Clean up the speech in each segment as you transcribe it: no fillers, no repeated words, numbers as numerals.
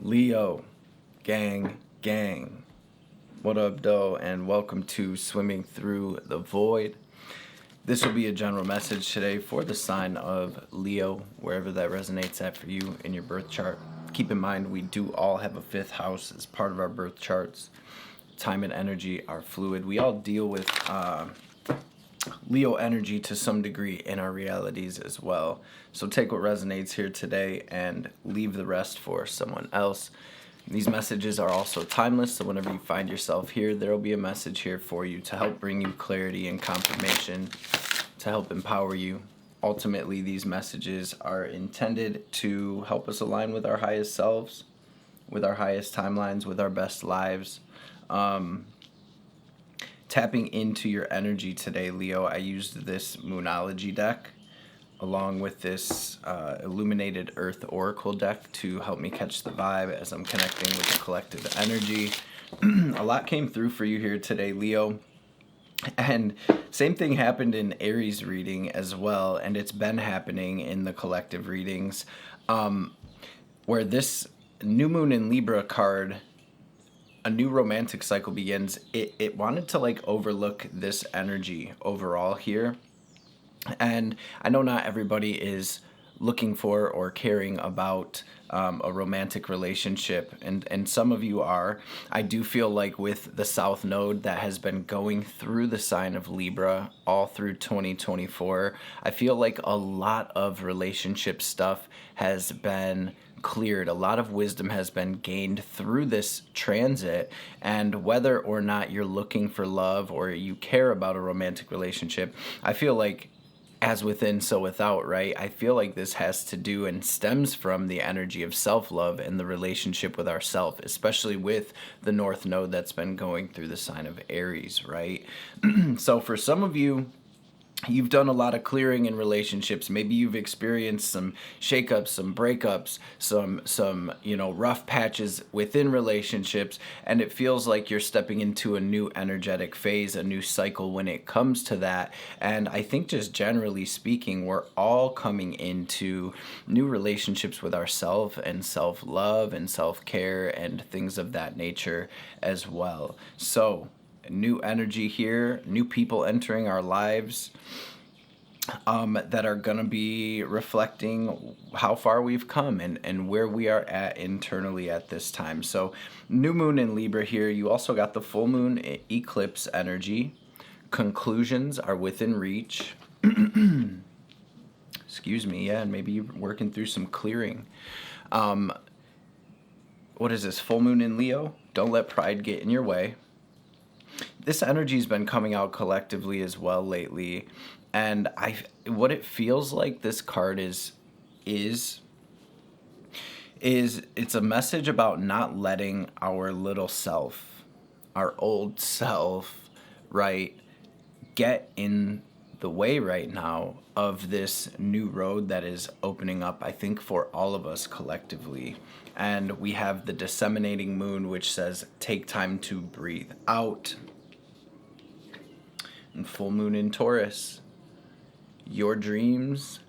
Leo, gang. What up, doe? And welcome to Swimming Through the Void. This will be a general message today for the sign of Leo, wherever that resonates at for you in your birth chart. Keep in mind, we do all have a fifth house as part of our birth charts. Time and energy are fluid. We all deal with Leo energy to some degree in our realities as well. So take what resonates here today and leave the rest for someone else. These messages are also timeless, so whenever you find yourself here, there will be a message here for you to help bring you clarity and confirmation, to help empower you. Ultimately, these messages are intended to help us align with our highest selves, with our highest timelines, with our best lives. Tapping into your energy today, Leo, I used this Moonology deck along with this Illuminated Earth Oracle deck to help me catch the vibe as I'm connecting with the collective energy. A lot came through for you here today, Leo. And same thing happened in Aries reading as well, and it's been happening in the collective readings, where this New Moon in Libra card, a new romantic cycle begins. It wanted to like overlook this energy overall here. And I know not everybody is looking for or caring about a romantic relationship, and some of you are. I do feel like with the South Node that has been going through the sign of Libra all through 2024, I feel like a lot of relationship stuff has been cleared. A lot of wisdom has been gained through this transit, and whether or not you're looking for love or you care about a romantic relationship, I feel like as within, so without, right? I feel like this has to do and stems from the energy of self-love and the relationship with ourself, especially with the North Node that's been going through the sign of Aries, right? So for some of you, you've done a lot of clearing in relationships. Maybe you've experienced some shakeups, some breakups, some rough patches within relationships, and it feels like you're stepping into a new energetic phase, a new cycle when it comes to that. And I think just generally speaking, we're all coming into new relationships with ourselves and self-love and self-care and things of that nature as well. So new energy here, new people entering our lives that are going to be reflecting how far we've come and where we are at internally at this time. So new moon in Libra here. You also got the full moon eclipse energy. Conclusions are within reach. Excuse me. Yeah, and maybe you're working through some clearing. What is this? Full moon in Leo. Don't let pride get in your way. This energy's been coming out collectively as well lately, and what it feels like this card is it's a message about not letting our little self, our old self, right, get in the way right now of this new road that is opening up, I think, for all of us collectively. And we have the disseminating moon, which says take time to breathe out. And full moon in Taurus, your dreams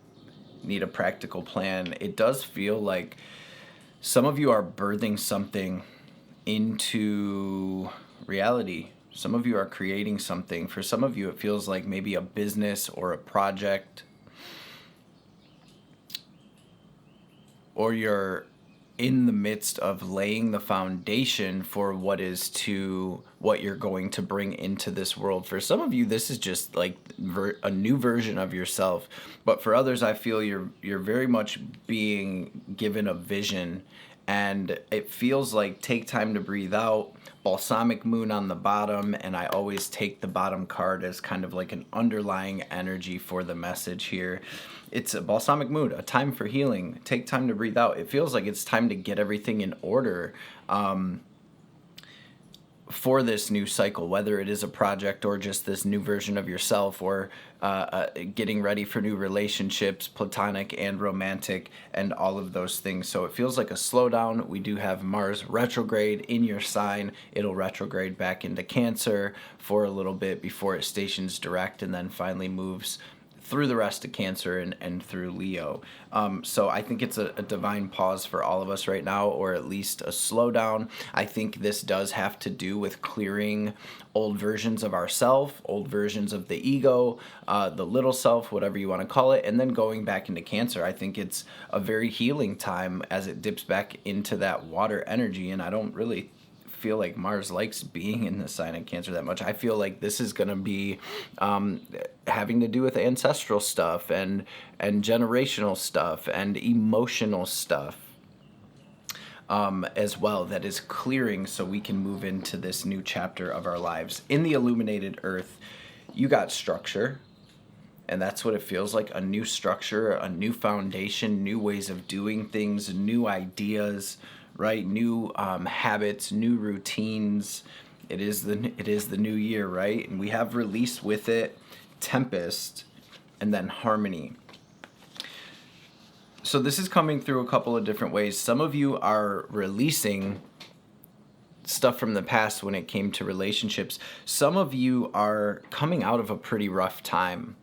need a practical plan. It does feel like some of you are birthing something into reality. Some of you are creating something. For some of you, it feels like maybe a business or a project, or you're in the midst of laying the foundation for what you're going to bring into this world. For some of you, this is just like a new version of yourself. But for others, I feel you're very much being given a vision, and it feels like take time to breathe out. Balsamic moon on the bottom, and I always take the bottom card as kind of like an underlying energy for the message here. It's a balsamic moon, a time for healing. Take time to breathe out. It feels like it's time to get everything in order for this new cycle, whether it is a project or just this new version of yourself, or getting ready for new relationships, platonic and romantic, and all of those things. So it feels like a slowdown. We do have Mars retrograde in your sign. It'll retrograde back into Cancer for a little bit before it stations direct and then finally moves through the rest of Cancer and through Leo. So I think it's a divine pause for all of us right now, or at least a slowdown. I think this does have to do with clearing old versions of ourself, old versions of the ego, the little self, whatever you want to call it, and then going back into Cancer. I think it's a very healing time as it dips back into that water energy, and I don't really feel like Mars likes being in the sign of Cancer that much. I feel like this is going to be having to do with ancestral stuff and generational stuff and emotional stuff as well, that is clearing so we can move into this new chapter of our lives. In the illuminated earth, you got structure, and that's what it feels like, a new structure, a new foundation, new ways of doing things, new ideas, right? New habits, new routines. It is the new year, right? And we have release with it, tempest, and then harmony. So this is coming through a couple of different ways. Some of you are releasing stuff from the past when it came to relationships. Some of you are coming out of a pretty rough time,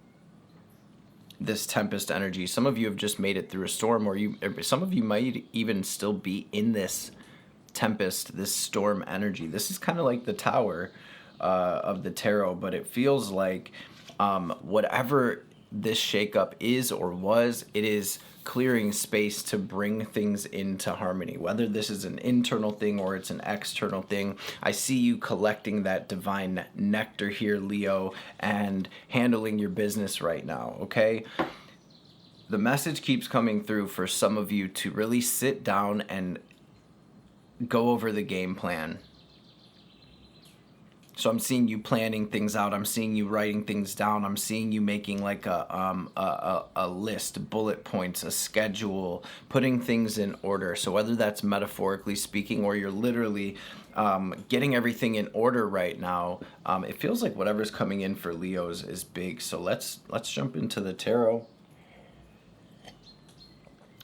this tempest energy. Some of you have just made it through a storm, or some of you might even still be in this tempest, this storm energy. This is kind of like the Tower of the tarot, but it feels like whatever this shakeup is or was, it is clearing space to bring things into harmony. Whether this is an internal thing or it's an external thing, I see you collecting that divine nectar here, Leo, and handling your business right now, okay? The message keeps coming through for some of you to really sit down and go over the game plan. So I'm seeing you planning things out. I'm seeing you writing things down. I'm seeing you making like a list, bullet points, a schedule, putting things in order. So whether that's metaphorically speaking or you're literally getting everything in order right now, it feels like whatever's coming in for Leos is big. So let's jump into the tarot.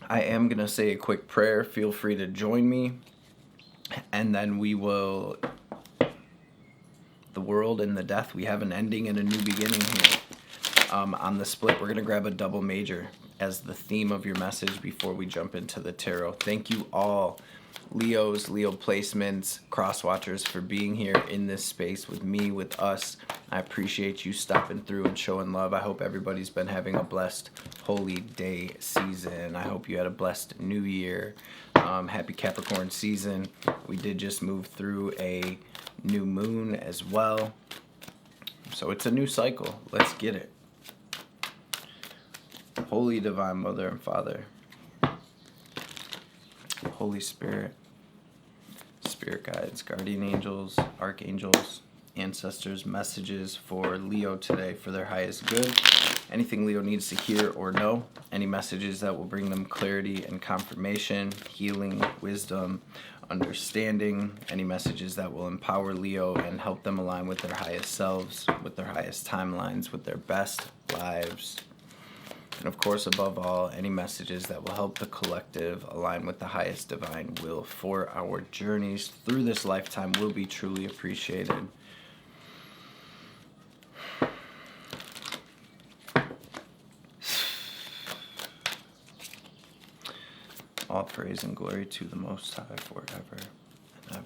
I am going to say a quick prayer. Feel free to join me. And then we will... the world and the death. We have an ending and a new beginning here. On the split, we're going to grab a double major as the theme of your message before we jump into the tarot. Thank you all, Leos, Leo placements, cross watchers, for being here in this space with me, with us. I appreciate you stopping through and showing love. I hope everybody's been having a blessed holy day season. I hope you had a blessed new year. Happy Capricorn season. We did just move through a new moon as well, so it's a new cycle. Let's get it. Holy Divine Mother and Father, Holy Spirit, Spirit guides, guardian angels, archangels, ancestors, messages for Leo today for their highest good. Anything Leo needs to hear or know, any messages that will bring them clarity and confirmation, healing, wisdom, understanding, any messages that will empower Leo and help them align with their highest selves, with their highest timelines, with their best lives. And of course, above all, any messages that will help the collective align with the highest divine will for our journeys through this lifetime will be truly appreciated. All praise and glory to the Most High forever and ever.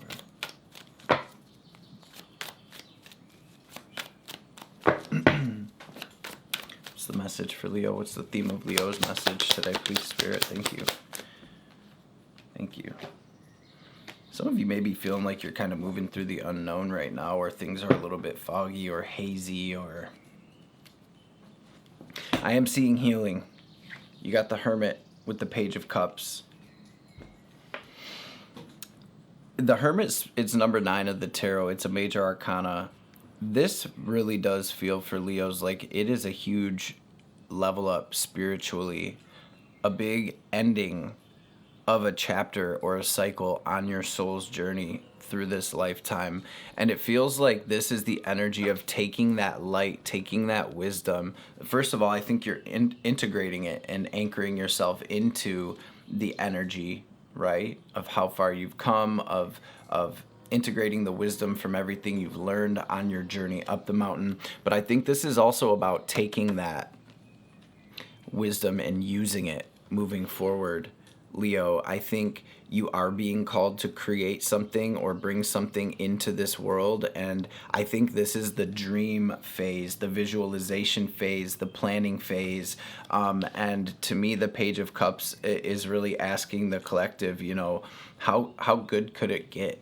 What's the message for Leo? What's the theme of Leo's message today, please, Spirit? Thank you. Thank you. Some of you may be feeling like you're kind of moving through the unknown right now, or things are a little bit foggy or hazy, or... I am seeing healing. You got the Hermit with the Page of Cups. The Hermit, it's number 9 of the tarot. It's a major arcana. This really does feel for Leos like it is a huge level up spiritually, a big ending of a chapter or a cycle on your soul's journey through this lifetime. And it feels like this is the energy of taking that light, taking that wisdom. First of all, I think you're integrating it and anchoring yourself into the energy, right, of how far you've come, of integrating the wisdom from everything you've learned on your journey up the mountain. But I think this is also about taking that wisdom and using it moving forward. Leo, I think you are being called to create something or bring something into this world. And I think this is the dream phase, the visualization phase, the planning phase. And to me, the Page of Cups is really asking the collective, how good could it get?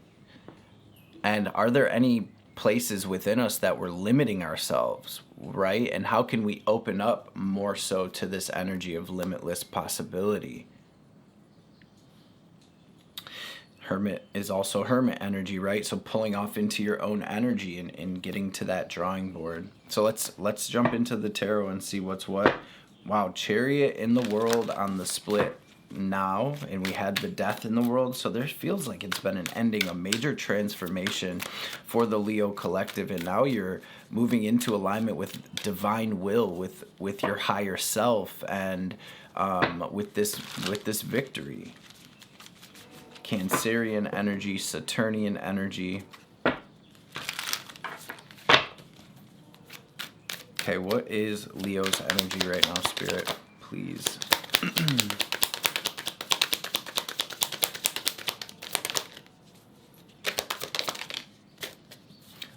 And are there any places within us that we're limiting ourselves, right? And how can we open up more so to this energy of limitless possibility? Hermit is also hermit energy, right? So pulling off into your own energy and getting to that drawing board. So let's jump into the tarot and see what's what. Wow, Chariot in the world on the split now, and we had the Death in the world. So there feels like it's been an ending, a major transformation for the Leo collective, and now you're moving into alignment with divine will, with your higher self, and with this victory. Cancerian energy, Saturnian energy. Okay, what is Leo's energy right now, Spirit? Please.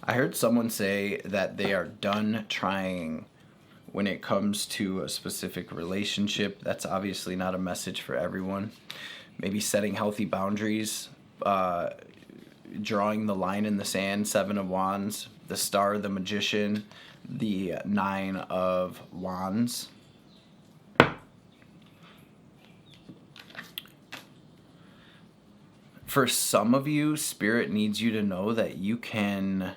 I heard someone say that they are done trying when it comes to a specific relationship. That's obviously not a message for everyone. Maybe setting healthy boundaries, drawing the line in the sand, Seven of Wands, the Star, the Magician, the Nine of Wands. For some of you, Spirit needs you to know that you can...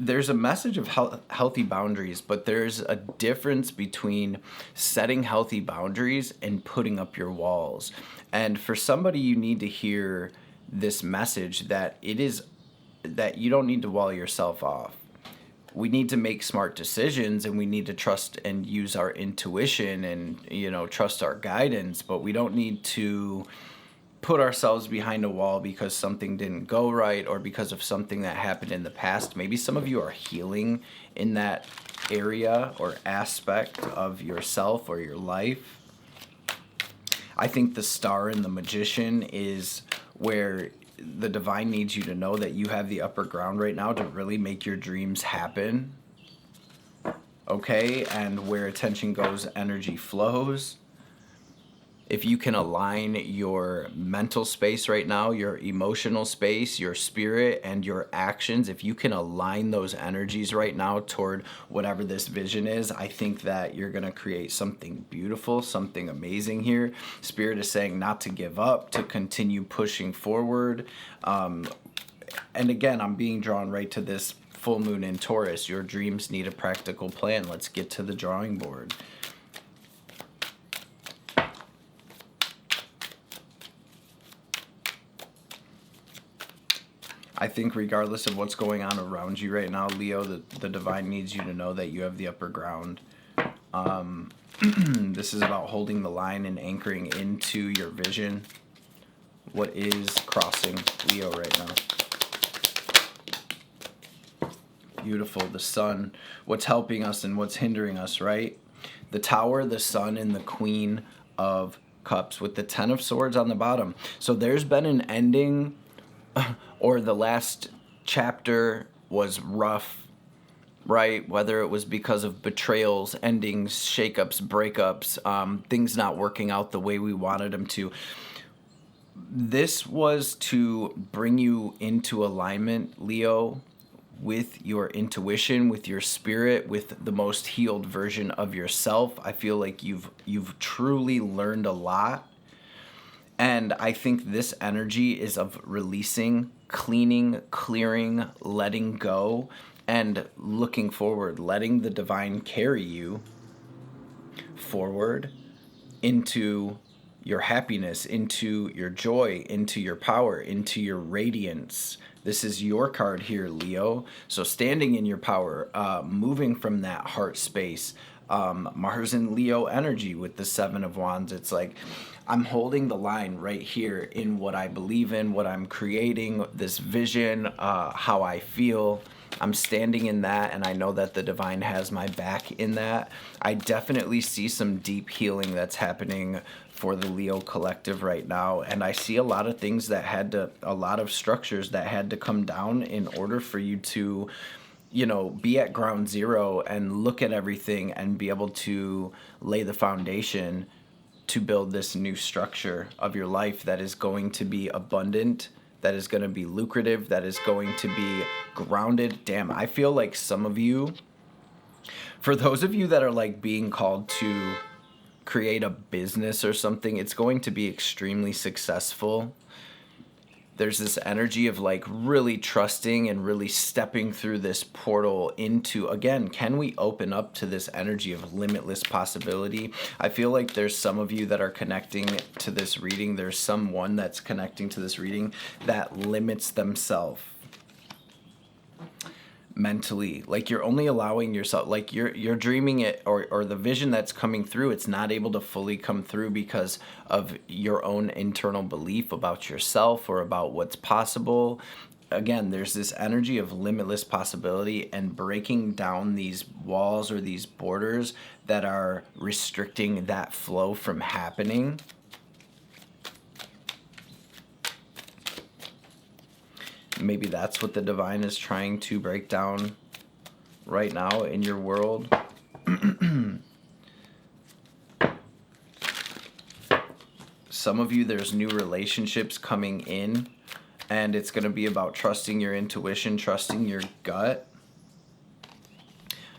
There's a message of healthy boundaries, but there's a difference between setting healthy boundaries and putting up your walls. And for somebody, you need to hear this message that that you don't need to wall yourself off. We need to make smart decisions, and we need to trust and use our intuition and, trust our guidance, but we don't need to put ourselves behind a wall because something didn't go right or because of something that happened in the past. Maybe some of you are healing in that area or aspect of yourself or your life. I think the Star and the Magician is where the divine needs you to know that you have the upper ground right now to really make your dreams happen. Okay? And where attention goes, energy flows. If you can align your mental space right now, your emotional space, your spirit, and your actions, if you can align those energies right now toward whatever this vision is, I think that you're going to create something beautiful, something amazing here. Spirit is saying not to give up, to continue pushing forward. And again, I'm being drawn right to this full moon in Taurus. Your dreams need a practical plan. Let's get to the drawing board. I think regardless of what's going on around you right now, Leo, the divine needs you to know that you have the upper ground. This is about holding the line and anchoring into your vision. What is crossing Leo right now? Beautiful, the Sun. What's helping us and what's hindering us, right? The Tower, the Sun, and the Queen of Cups with the Ten of Swords on the bottom. So there's been an ending, or the last chapter was rough, right? Whether it was because of betrayals, endings, shakeups, breakups, things not working out the way we wanted them to. This was to bring you into alignment, Leo, with your intuition, with your spirit, with the most healed version of yourself. I feel like you've truly learned a lot. And I think this energy is of releasing, cleaning, clearing, letting go, and looking forward, letting the divine carry you forward into your happiness, into your joy, into your power, into your radiance. This is your card here, Leo. So standing in your power, moving from that heart space, Mars and Leo energy with the Seven of Wands. It's like I'm holding the line right here in what I believe in, what I'm creating, this vision, how I feel. I'm standing in that, and I know that the divine has my back in that. I definitely see some deep healing that's happening for the Leo collective right now, and I see a lot of things a lot of structures that had to come down in order for you to, be at ground zero and look at everything and be able to lay the foundation to build this new structure of your life that is going to be abundant, that is going to be lucrative, that is going to be grounded. Damn, I feel like some of you, for those of you that are like being called to create a business or something, it's going to be extremely successful. There's this energy of like really trusting and really stepping through this portal into, again, can we open up to this energy of limitless possibility? I feel like there's some of you that are connecting to this reading. There's someone that's connecting to this reading that limits themselves mentally. Like you're only allowing yourself, like you're dreaming it, or the vision that's coming through, it's not able to fully come through because of your own internal belief about yourself or about what's possible. Again, there's this energy of limitless possibility and breaking down these walls or these borders that are restricting that flow from happening. Maybe that's what the divine is trying to break down right now in your world. Some of you, there's new relationships coming in, and it's going to be about trusting your intuition, trusting your gut,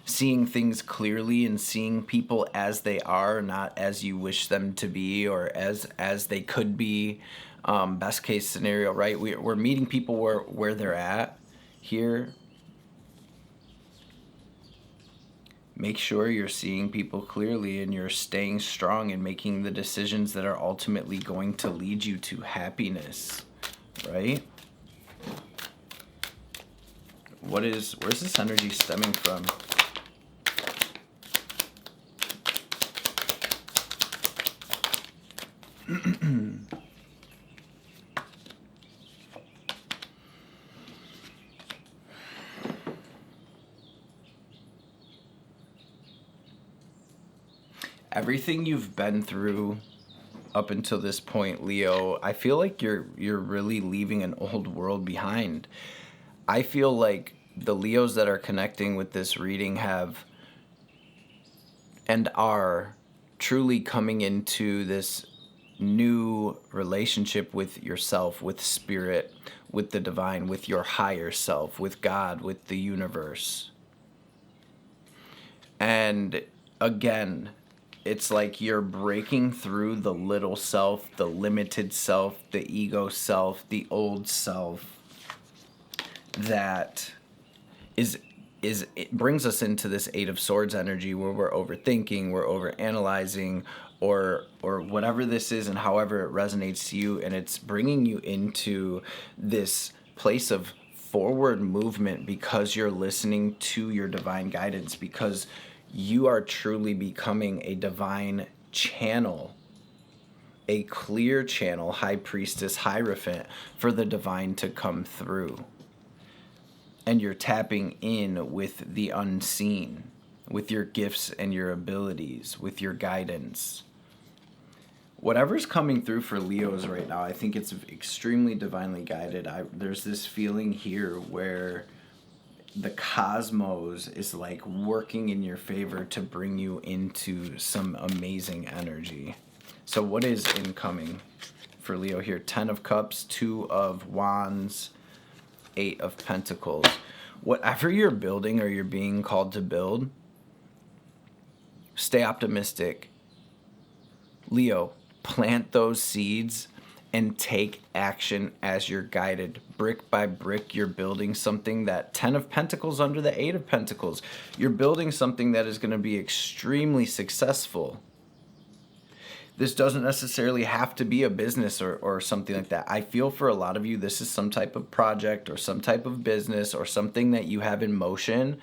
seeing things clearly and seeing people as they are, not as you wish them to be or as they could be. Best case scenario, right? We're meeting people where they're at here. Make sure you're seeing people clearly and you're staying strong and making the decisions that are ultimately going to lead you to happiness, right? Where's this energy stemming from? Everything you've been through up until this point, Leo, I feel like you're really leaving an old world behind. I feel like the Leos that are connecting with this reading have and are truly coming into this new relationship with yourself, with spirit, with the divine, with your higher self, with God, with the universe. And again, it's like you're breaking through the little self, the limited self, the ego self, the old self that it brings us into this Eight of Swords energy where we're overthinking, we're overanalyzing, or whatever this is and however it resonates to you, and it's bringing you into this place of forward movement because you're listening to your divine guidance, because you are truly becoming a divine channel, a clear channel, high priestess, hierophant, for the divine to come through. And you're tapping in with the unseen, with your gifts and your abilities, with your guidance. Whatever's coming through for Leos right now, I think it's extremely divinely guided. There's this feeling here where the cosmos is like working in your favor to bring you into some amazing energy. So what is incoming for Leo here? 10 of Cups, 2 of Wands, 8 of Pentacles. Whatever you're building or you're being called to build, stay optimistic. Leo, plant those seeds and take action as you're guided. Brick by brick, you're building something that 10 of Pentacles under the 8 of Pentacles. You're building something that is going to be extremely successful. This doesn't necessarily have to be a business or something like that. I feel for a lot of you, this is some type of project or some type of business or something that you have in motion.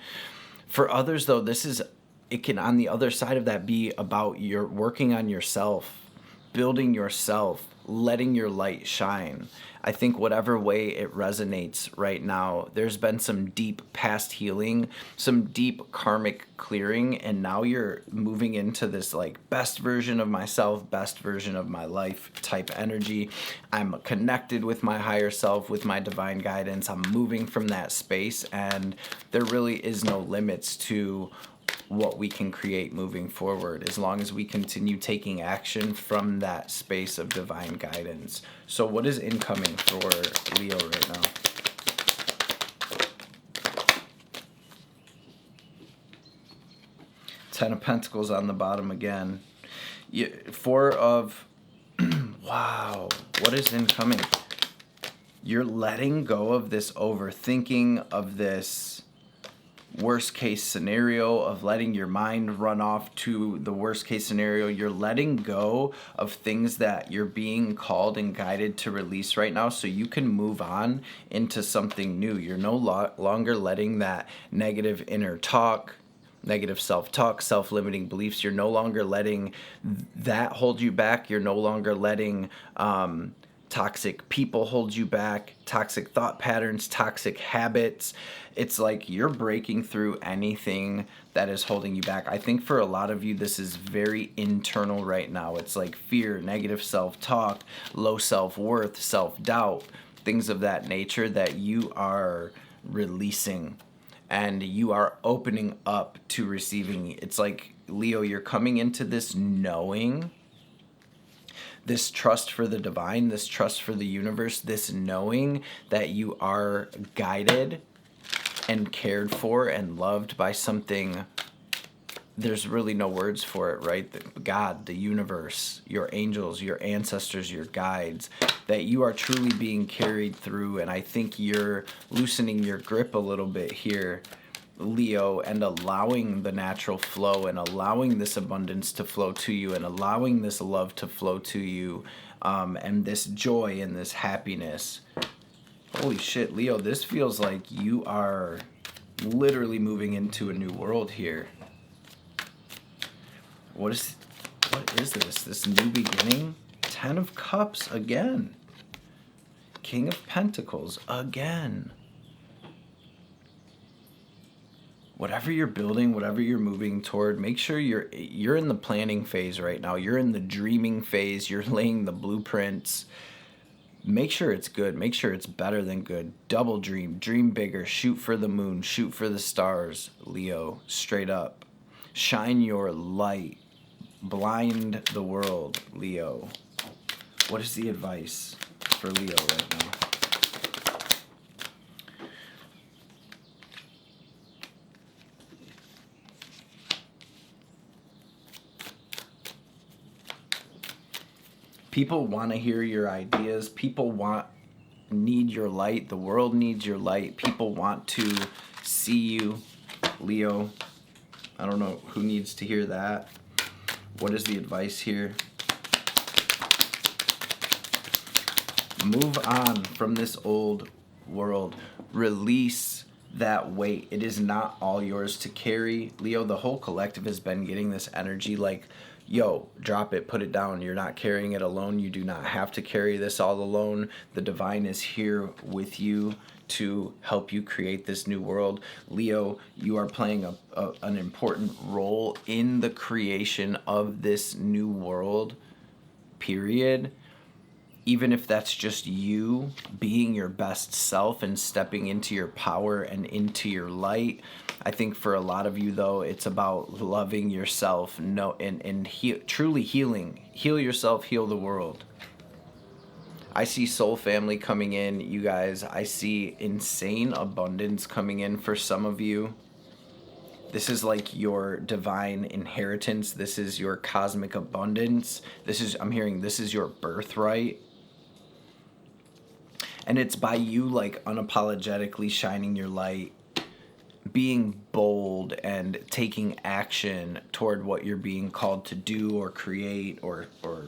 For others, though, it can, on the other side of that, be about your working on yourself, building yourself, letting your light shine. I think whatever way it resonates right now, there's been some deep past healing, some deep karmic clearing, and now you're moving into this like best version of myself, best version of my life type energy. I'm connected with my higher self, with my divine guidance. I'm moving from that space, and there really is no limits to what we can create moving forward as long as we continue taking action from that space of divine guidance. So what is incoming for Leo right now? Ten of Pentacles on the bottom again. Four of wow, what is incoming? You're letting go of this overthinking, of this worst case scenario, of letting your mind run off to the worst case scenario. You're letting go of things that you're being called and guided to release right now so you can move on into something new. You're no longer letting that negative inner talk, negative self-talk, self-limiting beliefs, you're no longer letting that hold you back. You're no longer letting toxic people hold you back, toxic thought patterns, toxic habits. It's like you're breaking through anything that is holding you back. I think for a lot of you, this is very internal right now. It's like fear, negative self-talk, low self-worth, self-doubt, things of that nature that you are releasing and you are opening up to receiving. It's like, Leo, you're coming into this knowing, this trust for the divine, this trust for the universe, this knowing that you are guided and cared for and loved by something. There's really no words for it, right? God, the universe, your angels, your ancestors, your guides, that you are truly being carried through. And I think you're loosening your grip a little bit here, Leo, and allowing the natural flow and allowing this abundance to flow to you and allowing this love to flow to you, and this joy and this happiness. Holy shit, Leo, this feels like you are literally moving into a new world here. What is this? This new beginning? 10 of Cups again. King of Pentacles again. Whatever you're building, whatever you're moving toward, make sure you're in the planning phase right now. You're in the dreaming phase. You're laying the blueprints. Make sure it's good. Make sure it's better than good. Double dream. Dream bigger. Shoot for the moon. Shoot for the stars, Leo. Straight up. Shine your light. Blind the world, Leo. What is the advice for Leo right now? People want to hear your ideas. People need your light. The world needs your light. People want to see you, Leo. I don't know who needs to hear that. What is the advice here? Move on from this old world. Release that weight. It is not all yours to carry. Leo, the whole collective has been getting this energy like, yo, drop it, put it down. You're not carrying it alone. You do not have to carry this all alone. The divine is here with you to help you create this new world. Leo, you are playing an important role in the creation of this new world, period. Even if that's just you being your best self and stepping into your power and into your light. I think for a lot of you, though, it's about loving yourself, truly healing. Heal yourself, heal the world. I see soul family coming in, you guys. I see insane abundance coming in for some of you. This is like your divine inheritance. This is your cosmic abundance. I'm hearing this is your birthright. And it's by you like unapologetically shining your light, being bold and taking action toward what you're being called to do or create or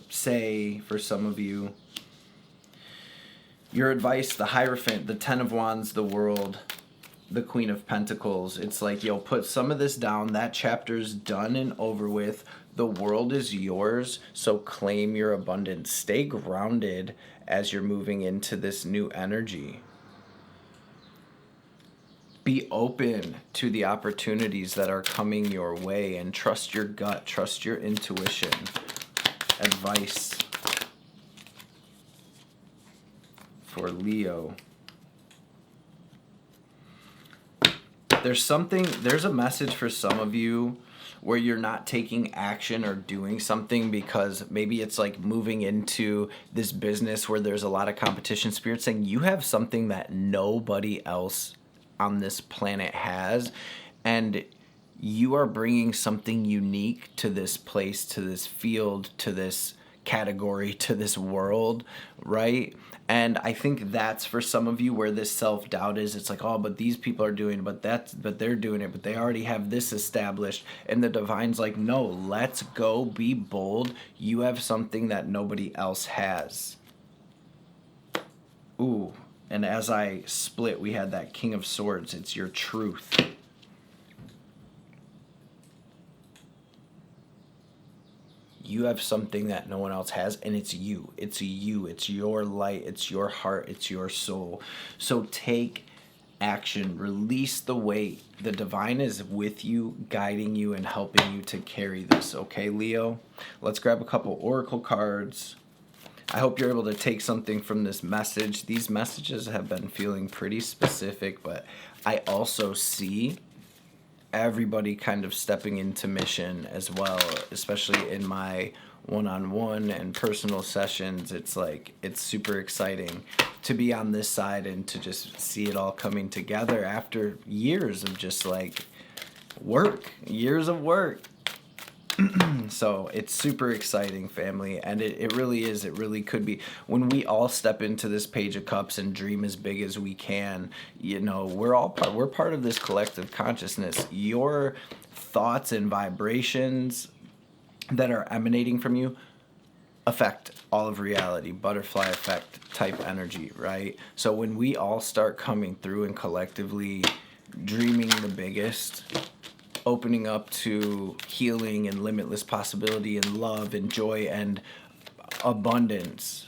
say for some of you. Your advice, the Hierophant, the 10 of Wands, the World. the Queen of Pentacles. It's like, yo, put some of this down. That chapter's done and over with. The world is yours, so claim your abundance. Stay grounded as you're moving into this new energy. Be open to the opportunities that are coming your way and trust your gut, trust your intuition. Advice for Leo. There's a message for some of you where you're not taking action or doing something because maybe it's like moving into this business where there's a lot of competition. Spirit saying you have something that nobody else on this planet has, and you are bringing something unique to this place, to this field, to this category, to this world, right? And I think that's for some of you where this self-doubt is. It's like, oh, but these people are doing it, but they're doing it, but they already have this established. And the divine's like, no, let's go, be bold. You have something that nobody else has. Ooh, and as I split, we had that King of Swords. It's your truth. You have something that no one else has, and it's you. It's you. It's your light. It's your heart. It's your soul. So take action. Release the weight. The divine is with you, guiding you, and helping you to carry this. Okay, Leo? Let's grab a couple oracle cards. I hope you're able to take something from this message. These messages have been feeling pretty specific, but I also see everybody kind of stepping into mission as well, especially in my one-on-one and personal sessions. It's like, it's super exciting to be on this side and to just see it all coming together after years of just like years of work. So it's super exciting, family, and it really is. It really could be. When we all step into this Page of Cups and dream as big as we can, you know, we're part of this collective consciousness. Your thoughts and vibrations that are emanating from you affect all of reality, butterfly effect type energy, right? So when we all start coming through and collectively dreaming the biggest, opening up to healing and limitless possibility and love and joy and abundance,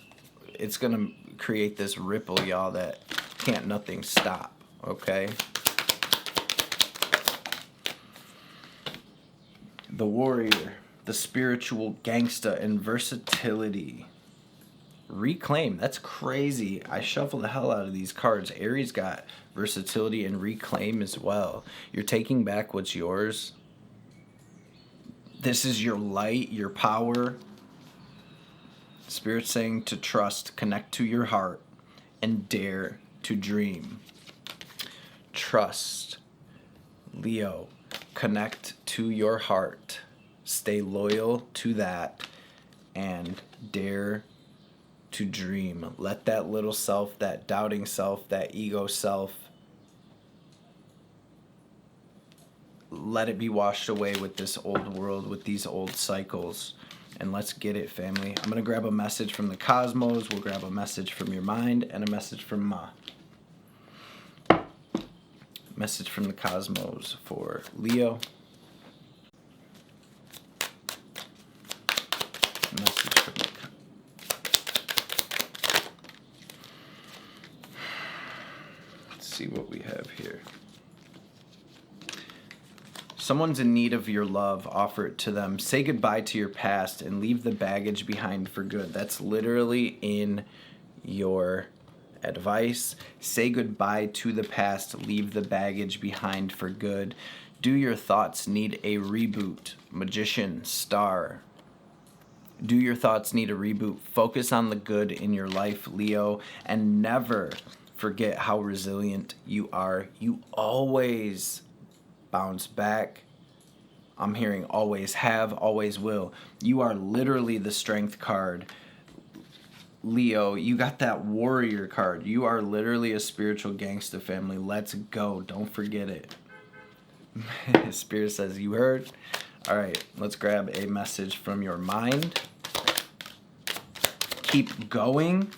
it's gonna create this ripple, y'all, that can't nothing stop. Okay? The warrior, the spiritual gangsta, and versatility. Reclaim. That's crazy. I shuffled the hell out of these cards. Aries got versatility and reclaim as well. You're taking back what's yours. This is your light, your power. Spirit saying to trust, connect to your heart, and dare to dream. Trust. Leo, connect to your heart. Stay loyal to that and dare to dream. Let that little self, that doubting self, that ego self, let it be washed away with this old world, with these old cycles. And let's get it, family. I'm gonna grab a message from the cosmos. We'll grab a message from your mind and a message from Ma. Message from the cosmos for Leo. Message from the see what we have here. Someone's in need of your love. Offer it to them. Say goodbye to your past and leave the baggage behind for good. That's literally in your advice. Say goodbye to the past. Leave the baggage behind for good. Do your thoughts need a reboot? Magician, Star. Do your thoughts need a reboot? Focus on the good in your life, Leo, and never forget how resilient you are. You always bounce back. I'm hearing always have, always will. You are literally the strength card. Leo, you got that warrior card. You are literally a spiritual gangster, family. Let's go. Don't forget it. Spirit says you heard. All right, let's grab a message from your mind. Keep going.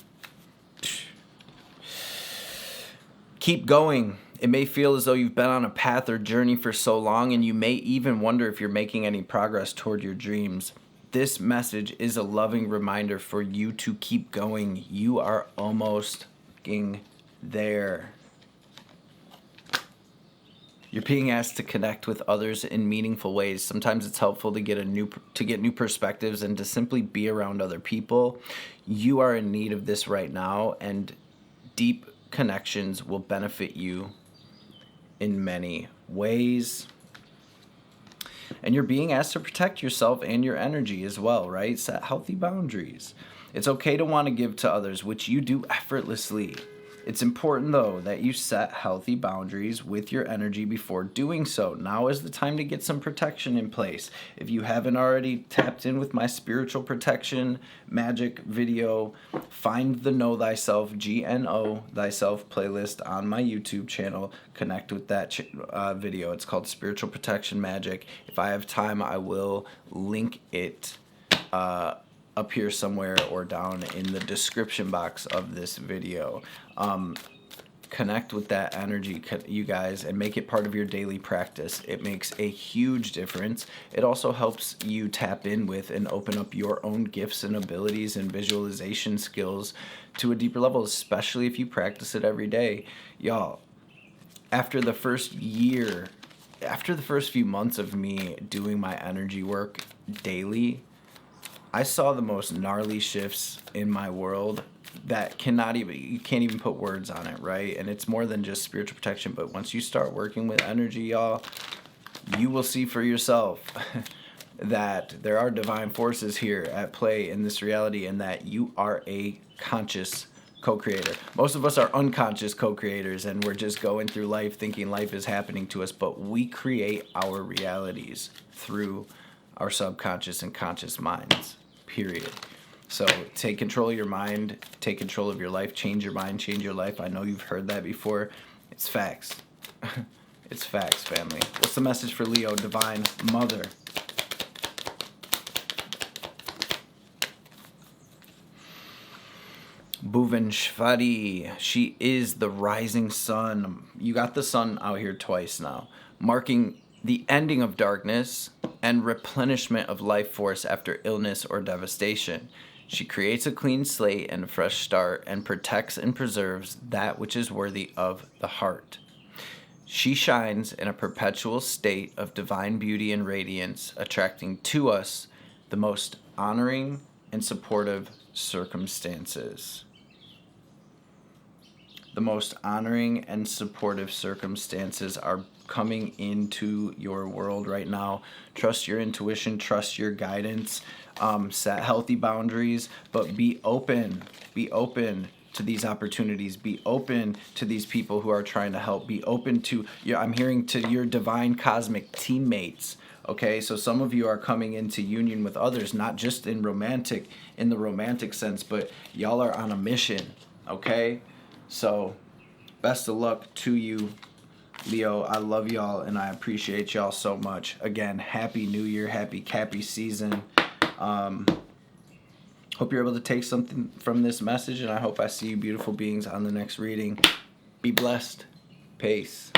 Keep going. It may feel as though you've been on a path or journey for so long, and you may even wonder if you're making any progress toward your dreams. This message is a loving reminder for you to keep going. You are almost fucking there. You're being asked to connect with others in meaningful ways. Sometimes it's helpful to get new perspectives and to simply be around other people. You are in need of this right now, and deep connections will benefit you in many ways. And you're being asked to protect yourself and your energy as well, right? Set healthy boundaries. It's okay to want to give to others, which you do effortlessly. It's important, though, that you set healthy boundaries with your energy before doing so. Now is the time to get some protection in place. If you haven't already tapped in with my spiritual protection magic video, find the Know Thyself, GNO Thyself playlist on my YouTube channel. Connect with that video. It's called Spiritual Protection Magic. If I have time, I will link it up here somewhere or down in the description box of this video. Connect with that energy, you guys, and make it part of your daily practice. It makes a huge difference. It also helps you tap in with and open up your own gifts and abilities and visualization skills to a deeper level, especially if you practice it every day. Y'all, after the first few months of me doing my energy work daily, I saw the most gnarly shifts in my world that you can't even put words on it, right? And it's more than just spiritual protection, but once you start working with energy, y'all, you will see for yourself that there are divine forces here at play in this reality, and that you are a conscious co-creator. Most of us are unconscious co-creators, and we're just going through life thinking life is happening to us, but we create our realities through our subconscious and conscious minds. Period. So take control of your mind, take control of your life, change your mind, change your life. I know you've heard that before. It's facts. It's facts, family. What's the message for Leo, Divine Mother? Bhuvaneshwari. She is the rising sun. You got the sun out here twice now, marking the ending of darkness and replenishment of life force after illness or devastation. She creates a clean slate and a fresh start, and protects and preserves that which is worthy of the heart. She shines in a perpetual state of divine beauty and radiance, attracting to us the most honoring and supportive circumstances. The most honoring and supportive circumstances are coming into your world right now. Trust your intuition, trust your guidance, set healthy boundaries, but be open to these opportunities, be open to these people who are trying to help, be open to I'm hearing to your divine cosmic teammates. Okay, so some of you are coming into union with others, not just in the romantic sense, but y'all are on a mission. Okay, so best of luck to you, Leo. I love y'all and I appreciate y'all so much. Again, happy new year, happy Cappy season. Hope you're able to take something from this message, and I hope I see you beautiful beings on the next reading. Be blessed. Peace.